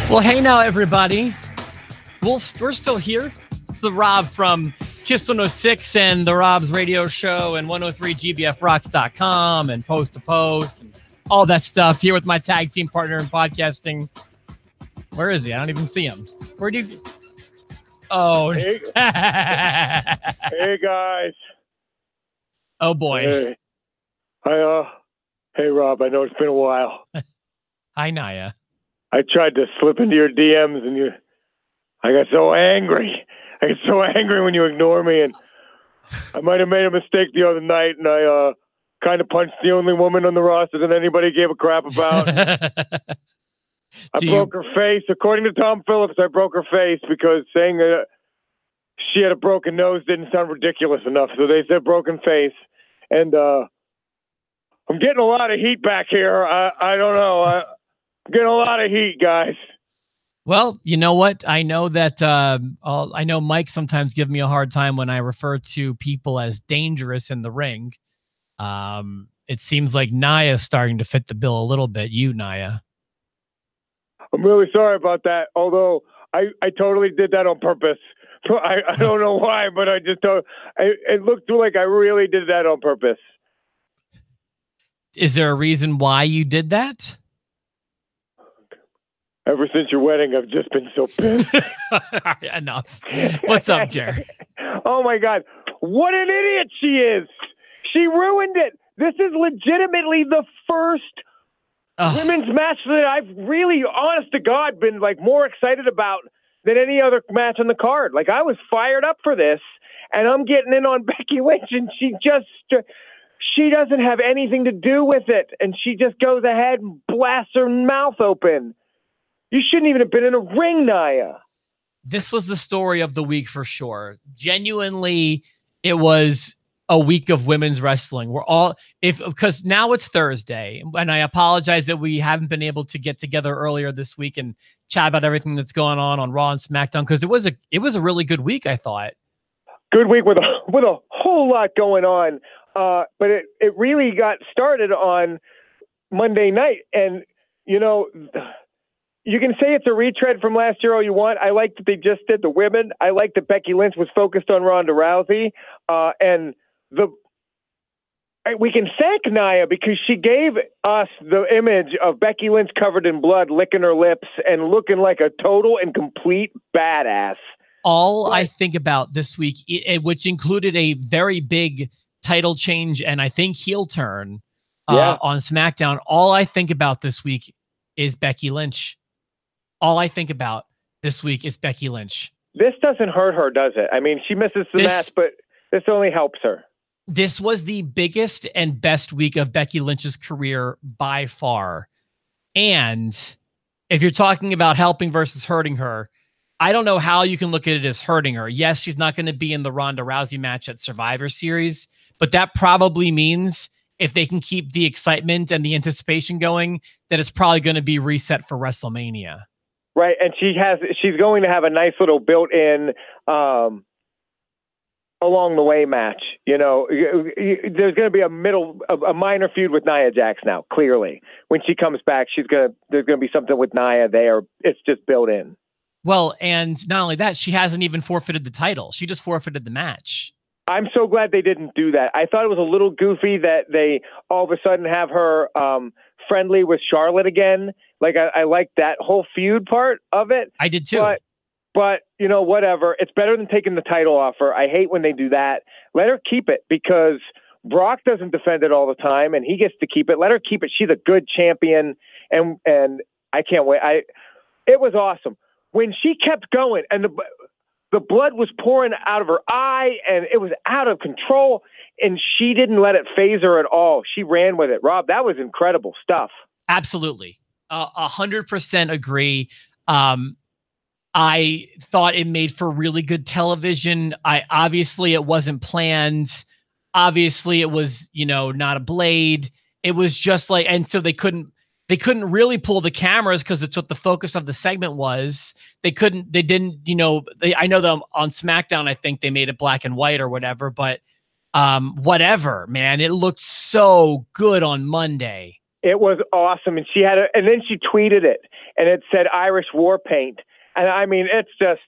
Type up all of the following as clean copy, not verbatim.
Well, hey now, everybody. We're still here. It's the Rob from Kiss 106 and the Rob's radio show and 103gbfrocks.com and Post to Post and all that stuff here with my tag team partner in podcasting. Where is he? I don't even see him. Where do you... Oh. Hey, hey guys. Oh, boy. Hey. Hey, Rob, I know it's been a while. Hi, Nia. I tried to slip into your DMs and I got so angry. I get so angry when you ignore me, and I might have made a mistake the other night, and I kind of punched the only woman on the roster that anybody gave a crap about. I broke her face. According to Tom Phillips, I broke her face because saying that she had a broken nose didn't sound ridiculous enough, so they said broken face. And I'm getting a lot of heat back here. I don't know. I'm getting a lot of heat, guys. Well, you know what? I know that I know Mike sometimes gives me a hard time when I refer to people as dangerous in the ring. It seems like Nia is starting to fit the bill a little bit. You, Nia. I'm really sorry about that. Although I totally did that on purpose. I don't know why, but I just don't. It looked like I really did that on purpose. Is there a reason why you did that? Ever since your wedding, I've just been so pissed. Enough. What's up, Jerry? Oh, my God. What an idiot she is. She ruined it. This is legitimately the first women's match that I've really, honest to God, been like more excited about than any other match on the card. Like, I was fired up for this, and I'm getting in on Becky Lynch, and she doesn't have anything to do with it, and she just goes ahead and blasts her mouth open. You shouldn't even have been in a ring, Nia. This was the story of the week for sure. Genuinely, it was a week of women's wrestling. Because now it's Thursday, and I apologize that we haven't been able to get together earlier this week and chat about everything that's going on Raw and SmackDown, because it was a really good week, I thought. Good week with a whole lot going on, but it really got started on Monday night, and you know. You can say it's a retread from last year all you want. I like that they just did the women. I like that Becky Lynch was focused on Ronda Rousey. And we can thank Nia because she gave us the image of Becky Lynch covered in blood, licking her lips, and looking like a total and complete badass. I think about this week, which included a very big title change and I think heel turn on SmackDown, all I think about this week is Becky Lynch. All I think about this week is Becky Lynch. This doesn't hurt her, does it? I mean, she misses the match, but this only helps her. This was the biggest and best week of Becky Lynch's career by far. And if you're talking about helping versus hurting her, I don't know how you can look at it as hurting her. Yes, she's not going to be in the Ronda Rousey match at Survivor Series, but that probably means if they can keep the excitement and the anticipation going, that it's probably going to be reset for WrestleMania. Right, and she's going to have a nice little built-in along the way match. You know, there's going to be a minor feud with Nia Jax now. Clearly, when she comes back, there's going to be something with Nia there. It's just built in. Well, and not only that, she hasn't even forfeited the title. She just forfeited the match. I'm so glad they didn't do that. I thought it was a little goofy that they all of a sudden have her friendly with Charlotte again. Like, I like that whole feud part of it. I did too. But you know, whatever. It's better than taking the title off her. I hate when they do that. Let her keep it because Brock doesn't defend it all the time, and he gets to keep it. Let her keep it. She's a good champion, and I can't wait. It was awesome. When she kept going, and the blood was pouring out of her eye, and it was out of control, and she didn't let it phase her at all. She ran with it. Rob, that was incredible stuff. Absolutely. 100% agree. I thought it made for really good television. Obviously it wasn't planned. Obviously it was, not a blade. It was just like, and so they couldn't really pull the cameras because it's what the focus of the segment was. I know them on SmackDown, I think they made it black and white or whatever, but whatever, man, it looked so good on Monday. It was awesome. And she had and then she tweeted it and it said Irish war paint. And I mean, it's just,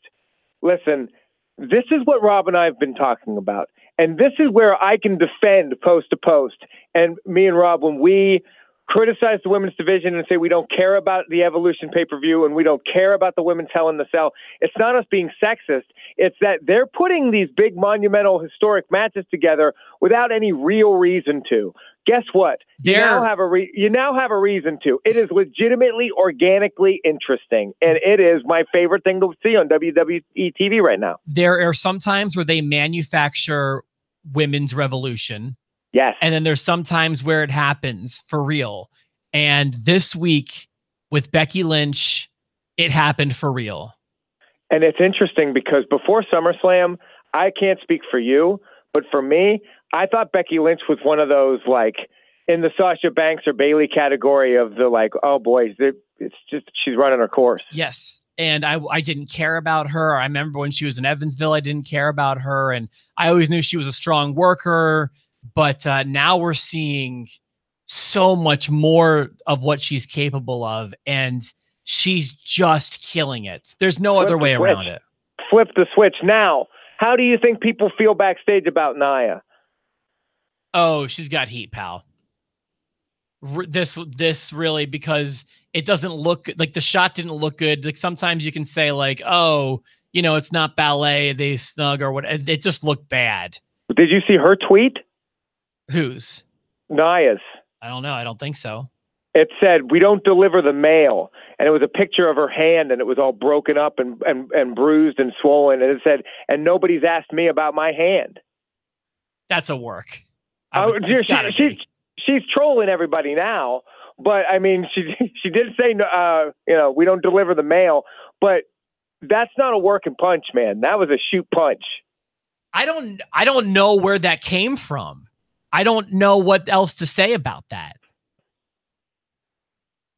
listen, this is what Rob and I have been talking about. And this is where I can defend post to post. And me and Rob, when we criticize the women's division and say we don't care about the Evolution pay-per-view and we don't care about the women's Hell in the Cell, it's not us being sexist. It's that they're putting these big, monumental, historic matches together without any real reason to. Guess what? You now have a reason to. It is legitimately, organically interesting, and it is my favorite thing to see on WWE TV right now. There are some times where they manufacture women's revolution. Yes. And then there's some times where it happens for real. And this week with Becky Lynch, it happened for real. And it's interesting because before SummerSlam, I can't speak for you, but for me, I thought Becky Lynch was one of those, like, in the Sasha Banks or Bayley category of the, like, oh, boy, it's just she's running her course. Yes. And I didn't care about her. I remember when she was in Evansville, I didn't care about her. And I always knew she was a strong worker. But now we're seeing so much more of what she's capable of. And she's just killing it. There's no other way around it. Flip the switch. Now, how do you think people feel backstage about Nia? Oh, she's got heat, pal. This really, because it doesn't look like the shot didn't look good. Like sometimes you can say like, oh, you know, it's not ballet, they snug or what. It just looked bad. Did you see her tweet? Whose? Nia's. I don't know. I don't think so. It said, "We don't deliver the mail." And it was a picture of her hand and it was all broken up and bruised and swollen. And it said, "And nobody's asked me about my hand." That's a work. She's trolling everybody now. But I mean, she did say, you know, we don't deliver the mail, but that's not a working punch, man. That was a shoot punch. I don't know where that came from. I don't know what else to say about that.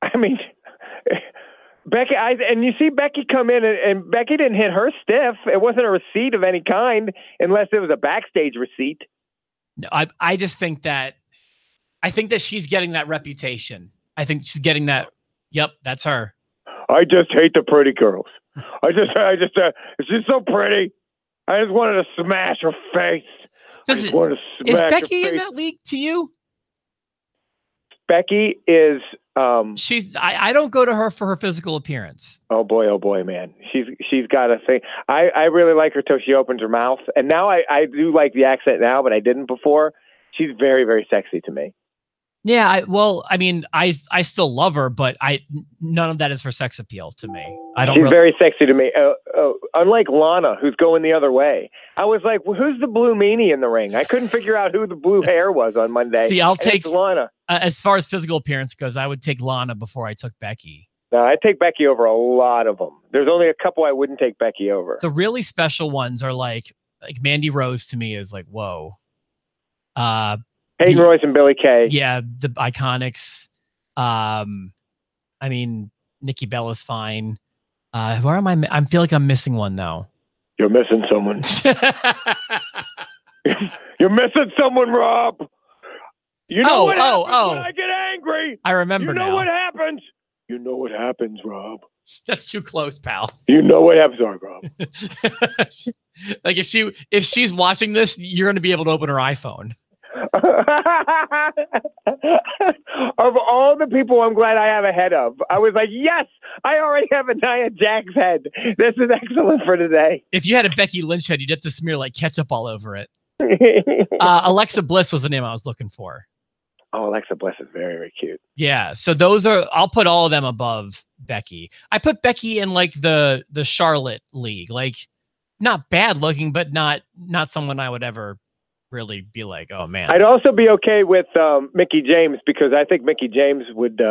I mean, Becky, and you see Becky come in and Becky didn't hit her stiff. It wasn't a receipt of any kind unless it was a backstage receipt. No, I just think that she's getting that reputation. I think she's getting that. Yep, that's her. I just hate the pretty girls. She's so pretty. I just wanted to smash her face. Is Becky in that league to you? Becky is. I don't go to her for her physical appearance. Oh boy, man. She's got a thing. I really like her till she opens her mouth. And now I do like the accent now, but I didn't before. She's very, very sexy to me. Yeah, I still love her, but none of that is for sex appeal to me. She's very sexy to me. Unlike Lana, who's going the other way. I was like, well, who's the blue meanie in the ring? I couldn't figure out who the blue hair was on Monday. See, I'll take Lana. As far as physical appearance goes, I would take Lana before I took Becky. No, I'd take Becky over a lot of them. There's only a couple I wouldn't take Becky over. The really special ones are like Mandy Rose to me is like, whoa. Peyton Royce and Billie Kay. Yeah, the Iconics. I mean, Nikki Bella's fine. Where am I? I feel like I'm missing one though. You're missing someone. You're missing someone, Rob. You know what happens when I get angry. I remember now. What happens. You know what happens, Rob. That's too close, pal. You know what happens, Rob. Like if she's watching this, you're going to be able to open her iPhone. Of all the people I'm glad I have a head of, I was like, yes, I already have a Nia Jax head. This is excellent for today. If you had a Becky Lynch head, you'd have to smear like ketchup all over it. Alexa Bliss was the name I was looking for. Oh, Alexa Bliss is very, very cute. Yeah, so those are, I'll put all of them above Becky. I put Becky in like the Charlotte league, like not bad looking, but not someone I would ever really be like, oh man. I'd also be okay with Mickie James because I think Mickie James would,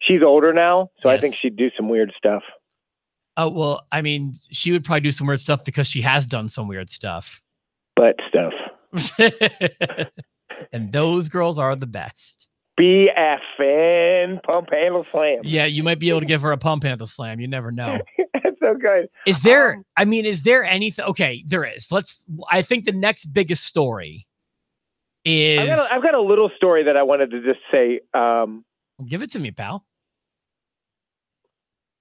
she's older now, so yes. I think she'd do some weird stuff. Oh, well, I mean, she would probably do some weird stuff because she has done some weird stuff. Butt stuff. And those girls are the best. BFN pump handle slam. Yeah, you might be able to give her a pump handle slam. You never know. That's so good. Is there, is there anything? Okay, there is. I think the next biggest story is. I've got a little story that I wanted to just say. Well, give it to me, pal.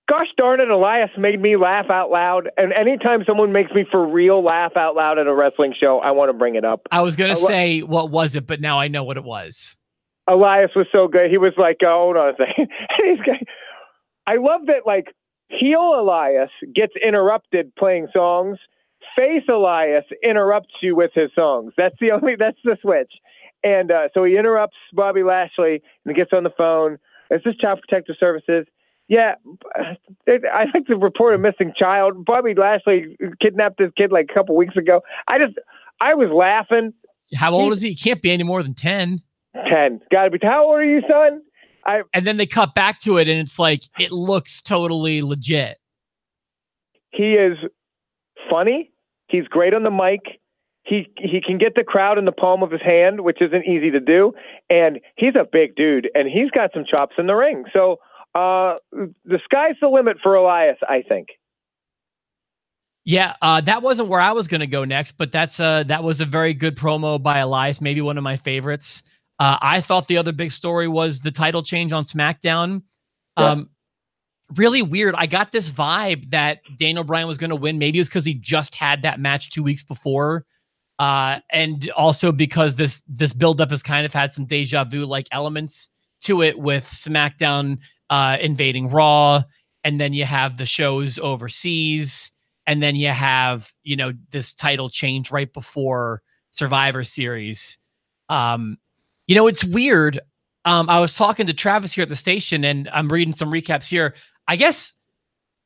Gosh darn it, Elias made me laugh out loud. And anytime someone makes me for real laugh out loud at a wrestling show, I want to bring it up. I was going to say, what was it? But now I know what it was. Elias was so good. He was like, oh, hold on a second. I love that, like, heel Elias gets interrupted playing songs. Face Elias interrupts you with his songs. That's the switch. And so he interrupts Bobby Lashley and gets on the phone. Is this Child Protective Services? Yeah, I'd like to report a missing child. Bobby Lashley kidnapped this kid like a couple weeks ago. I was laughing. How old is he? He can't be any more than 10. 10. Gotta be. How old are you, son? And then they cut back to it, and it's like, it looks totally legit. He is funny. He's great on the mic. He can get the crowd in the palm of his hand, which isn't easy to do. And he's a big dude, and he's got some chops in the ring. So the sky's the limit for Elias, I think. Yeah, that wasn't where I was going to go next, but that was a very good promo by Elias, maybe one of my favorites. I thought the other big story was the title change on SmackDown. Yep. Really weird. I got this vibe that Daniel Bryan was going to win. Maybe it was because he just had that match 2 weeks before. And also because this buildup has kind of had some deja vu like elements to it with SmackDown invading Raw. And then you have the shows overseas. And then you have, this title change right before Survivor Series. It's weird. I was talking to Travis here at the station, and I'm reading some recaps here. I guess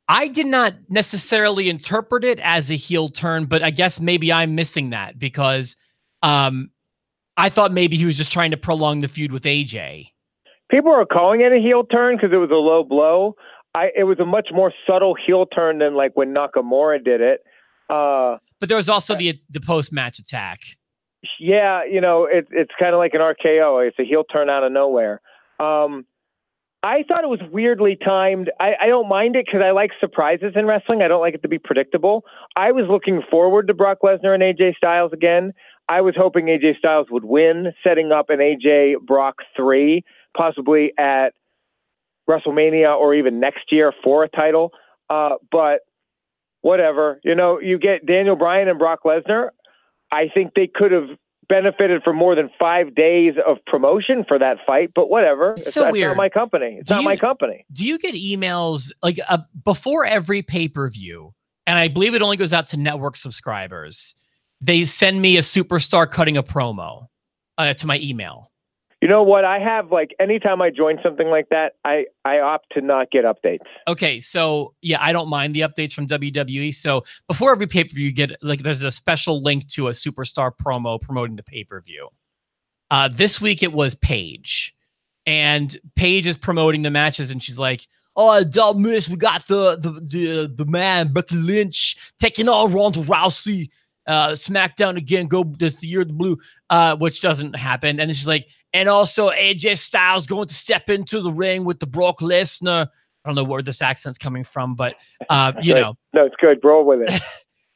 I did not necessarily interpret it as a heel turn, but I guess maybe I'm missing that because I thought maybe he was just trying to prolong the feud with AJ. People are calling it a heel turn because it was a low blow. It was a much more subtle heel turn than like when Nakamura did it. But there was also the post-match attack. Yeah, it's kind of like an RKO. It's a heel turn out of nowhere. I thought it was weirdly timed. I don't mind it because I like surprises in wrestling. I don't like it to be predictable. I was looking forward to Brock Lesnar and AJ Styles again. I was hoping AJ Styles would win, setting up an AJ Brock 3, possibly at WrestleMania or even next year for a title. But whatever. You get Daniel Bryan and Brock Lesnar. I think they could have benefited from more than 5 days of promotion for that fight, but whatever. It's so weird. Not my company. It's not my company. Do you get emails like before every pay-per-view? And I believe it only goes out to network subscribers. They send me a superstar cutting a promo to my email. You know what? I have anytime I join something like that, I opt to not get updates. Okay, so yeah, I don't mind the updates from WWE. So before every pay-per-view, you get there's a special link to a superstar promo promoting the pay-per-view. This week it was Paige, and Paige is promoting the matches, and she's like, "Oh, don't miss, we got the man Becky Lynch taking on Ronda Rousey, SmackDown again. Go this the year of the blue," which doesn't happen, and then she's like. And also AJ Styles going to step into the ring with the Brock Lesnar. I don't know where this accent's coming from, but No, it's good. Roll with it.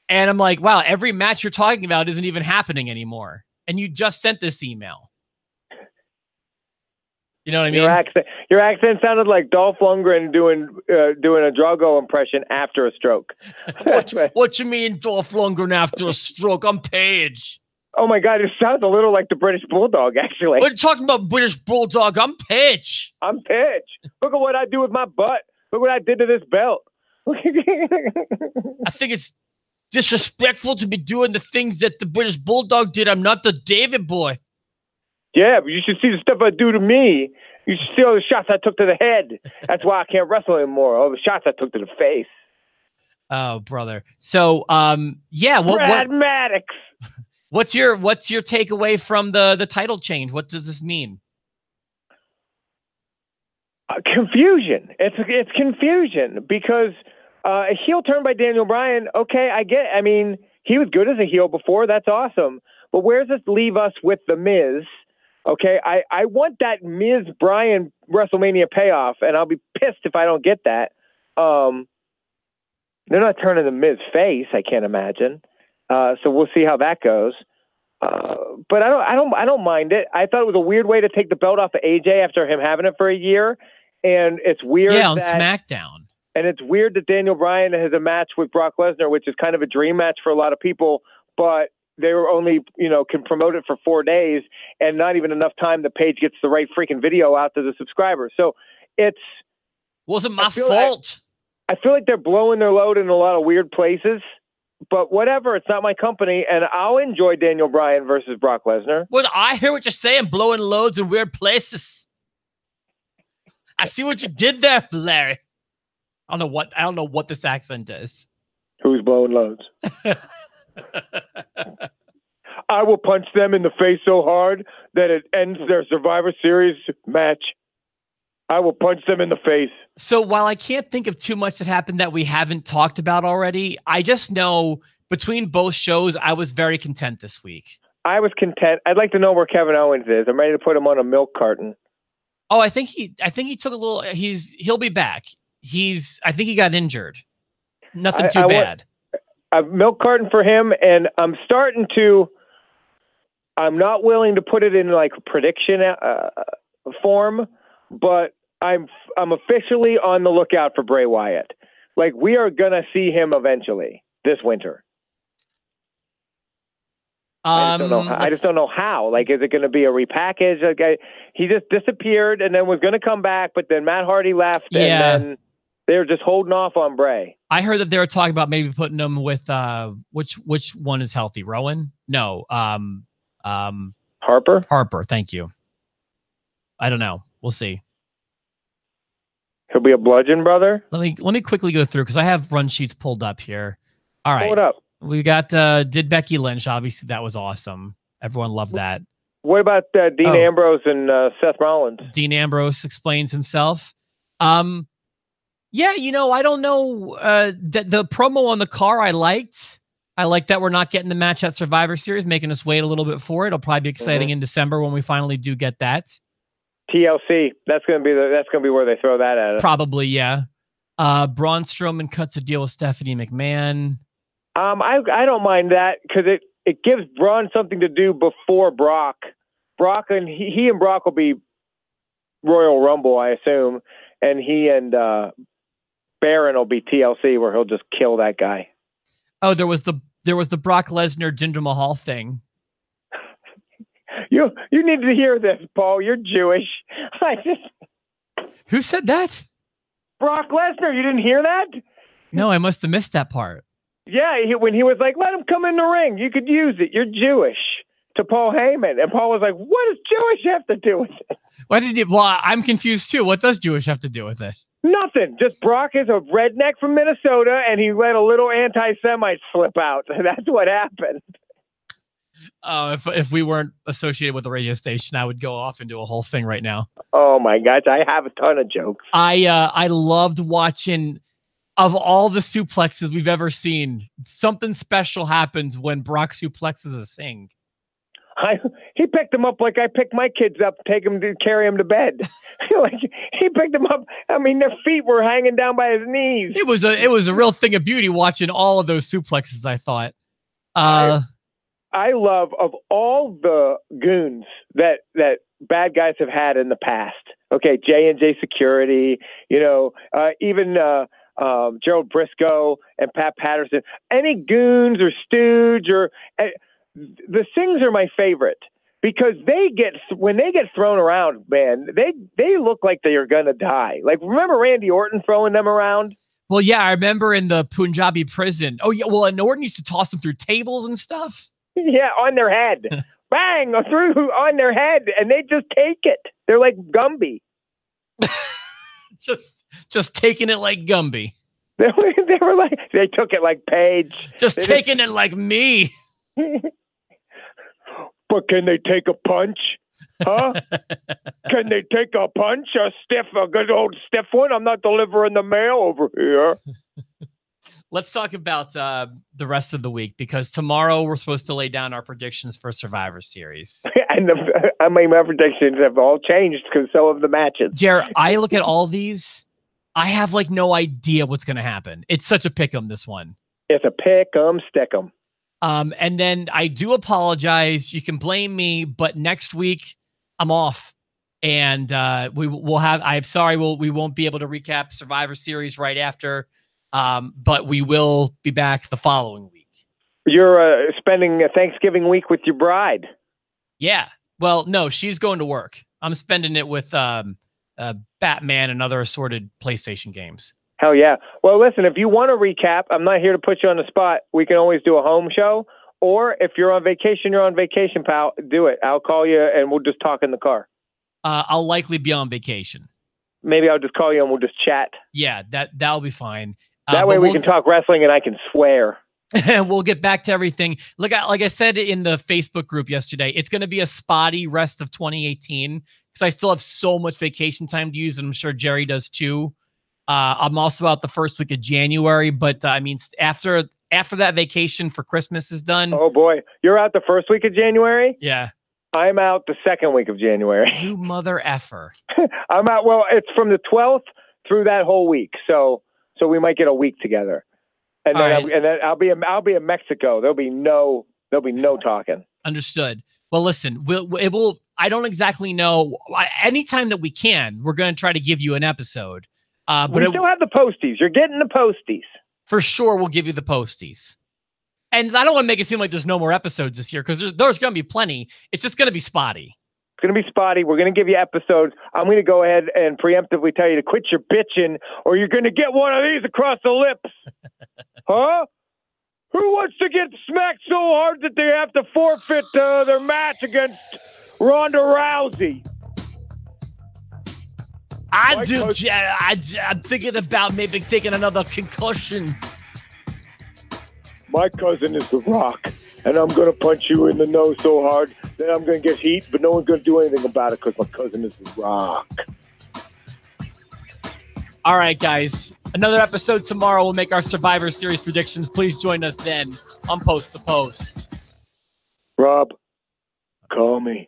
And I'm like, wow, every match you're talking about isn't even happening anymore. And you just sent this email. You know what I mean? Your accent sounded like Dolph Lundgren doing a Drago impression after a stroke. What you mean, Dolph Lundgren after a stroke? I'm Paige. Oh my God, it sounds a little like the British Bulldog, actually. What are you talking about, British Bulldog? I'm Paige. I'm Paige. Look at what I do with my butt. Look what I did to this belt. I think it's disrespectful to be doing the things that the British Bulldog did. I'm not the David boy. Yeah, but you should see the stuff I do to me. You should see all the shots I took to the head. That's why I can't wrestle anymore. All the shots I took to the face. Oh, brother. So, yeah. Brad Maddox. What's your takeaway from the title change? What does this mean? Confusion. It's confusion because a heel turn by Daniel Bryan. Okay, I mean, he was good as a heel before. That's awesome. But where does this leave us with The Miz? Okay, I want that Miz Bryan WrestleMania payoff, and I'll be pissed if I don't get that. They're not turning the Miz face. I can't imagine. So we'll see how that goes. But I don't mind it. I thought it was a weird way to take the belt off of AJ after him having it for a year, and it's weird. Yeah, on Smackdown. And it's weird that Daniel Bryan has a match with Brock Lesnar, which is kind of a dream match for a lot of people, but they were only, can promote it for 4 days and not even enough time that Paige gets the right freaking video out to the subscribers. So wasn't my fault. I feel like they're blowing their load in a lot of weird places, but whatever. It's not my company, and I'll enjoy Daniel Bryan versus Brock Lesnar. Well, I hear what you're saying, blowing loads in weird places. I see what you did there, Larry. I don't know what this accent is. Who's blowing loads? I will punch them in the face so hard that it ends their Survivor Series match. I will punch them in the face. So while I can't think of too much that happened that we haven't talked about already, I just know between both shows, I was very content this week. I was content. I'd like to know where Kevin Owens is. I'm ready to put him on a milk carton. Oh, I think he took a little. He'll be back. I think he got injured. Nothing too bad. A milk carton for him, and I'm not willing to put it in like prediction form, but I'm officially on the lookout for Bray Wyatt. Like, we are gonna see him eventually this winter. I just don't know how. Like, is it going to be a repackage? Like, he just disappeared and then was going to come back, but then Matt Hardy left, and then they were just holding off on Bray. I heard that they were talking about maybe putting him with which one is healthy? Rowan? No. Harper? Harper, thank you. I don't know. We'll see. He'll be a bludgeon brother? Let me quickly go through because I have run sheets pulled up here. All right. Pull it up. We got did Becky Lynch. Obviously, that was awesome. Everyone loved that. What about Dean Ambrose and Seth Rollins? Dean Ambrose explains himself. Yeah, I don't know. The promo on the car I liked. I like that we're not getting the match at Survivor Series, making us wait a little bit for it. It'll probably be exciting in December when we finally do get that. TLC. That's gonna be where they throw that at. Probably, yeah. Braun Strowman cuts a deal with Stephanie McMahon. I don't mind that because it gives Braun something to do before Brock. Brock and he and Brock will be Royal Rumble, I assume, and he and Baron will be TLC where he'll just kill that guy. Oh, there was the Brock Lesnar Jinder Mahal thing. You need to hear this, Paul. You're Jewish. Who said that? Brock Lesnar. You didn't hear that? No, I must have missed that part. Yeah, when he was like, let him come in the ring. You could use it. You're Jewish. To Paul Heyman. And Paul was like, what does Jewish have to do with it? Well, I'm confused too. What does Jewish have to do with it? Nothing. Just Brock is a redneck from Minnesota, and he let a little anti-Semite slip out. That's what happened. Oh, if we weren't associated with the radio station, I would go off and do a whole thing right now. Oh, my gosh. I have a ton of jokes. I loved watching... Of all the suplexes we've ever seen, something special happens when Brock suplexes a Singh. He picked him up like I picked my kids up, carry him to bed. Like, he picked them up. I mean, their feet were hanging down by his knees. It was a real thing of beauty watching all of those suplexes. I thought. I love of all the goons that bad guys have had in the past. Okay, J&J Security. Even. Gerald Briscoe and Pat Patterson, any goons or stooge or the Singhs are my favorite because when they get thrown around, man, they look like they are going to die. Like, remember Randy Orton throwing them around? Well, yeah, I remember in the Punjabi prison. Oh yeah. Well, and Orton used to toss them through tables and stuff. Yeah. On their head, bang through on their head. And they just take it. They're like Gumby. Just taking it like Gumby. They were like, they took it like Paige. Taking it like me. But can they take a punch? Huh? Can they take a punch? A good old stiff one? I'm not delivering the mail over here. Let's talk about the rest of the week because tomorrow we're supposed to lay down our predictions for Survivor Series. And my predictions have all changed because so have the matches. Jared, I look at all these. I have like no idea what's going to happen. It's such a pick 'em, this one. It's a pick 'em, stick 'em. And then I do apologize. You can blame me, but next week I'm off. And we won't be able to recap Survivor Series right after, but we will be back the following week. You're spending a Thanksgiving week with your bride. Yeah. Well, no, she's going to work. I'm spending it with Batman and other assorted PlayStation games. Hell yeah. Well, listen, if you want to recap, I'm not here to put you on the spot. We can always do a home show. Or if you're on vacation, pal. Do it. I'll call you and we'll just talk in the car. I'll likely be on vacation. Maybe I'll just call you and we'll just chat. Yeah, that'll be fine. That way we can talk wrestling and I can swear. We'll get back to everything. Look, like I said in the Facebook group yesterday, it's going to be a spotty rest of 2018 because I still have so much vacation time to use, and I'm sure Jerry does too. I'm also out the first week of January, but I mean, after that vacation for Christmas is done. Oh boy, you're out the first week of January? Yeah. I'm out the second week of January. You mother effer. I'm out. Well, it's from the 12th through that whole week, so we might get a week together, and then I'll be in Mexico. There'll be no talking. Understood. Well, listen, I don't exactly know. Anytime that we can, we're going to try to give you an episode. But we still have the posties. You're getting the posties. For sure, we'll give you the posties. And I don't want to make it seem like there's no more episodes this year because there's going to be plenty. It's just going to be spotty. It's going to be spotty. We're going to give you episodes. I'm going to go ahead and preemptively tell you to quit your bitching or you're going to get one of these across the lips. Huh? Who wants to get smacked so hard that they have to forfeit their match against Ronda Rousey? I'm thinking about maybe taking another concussion. My cousin is The Rock, and I'm going to punch you in the nose so hard that I'm going to get heat, but no one's going to do anything about it because my cousin is The Rock. All right, guys. Another episode tomorrow. We'll make our Survivor Series predictions. Please join us then on Post to Post. Rob, call me.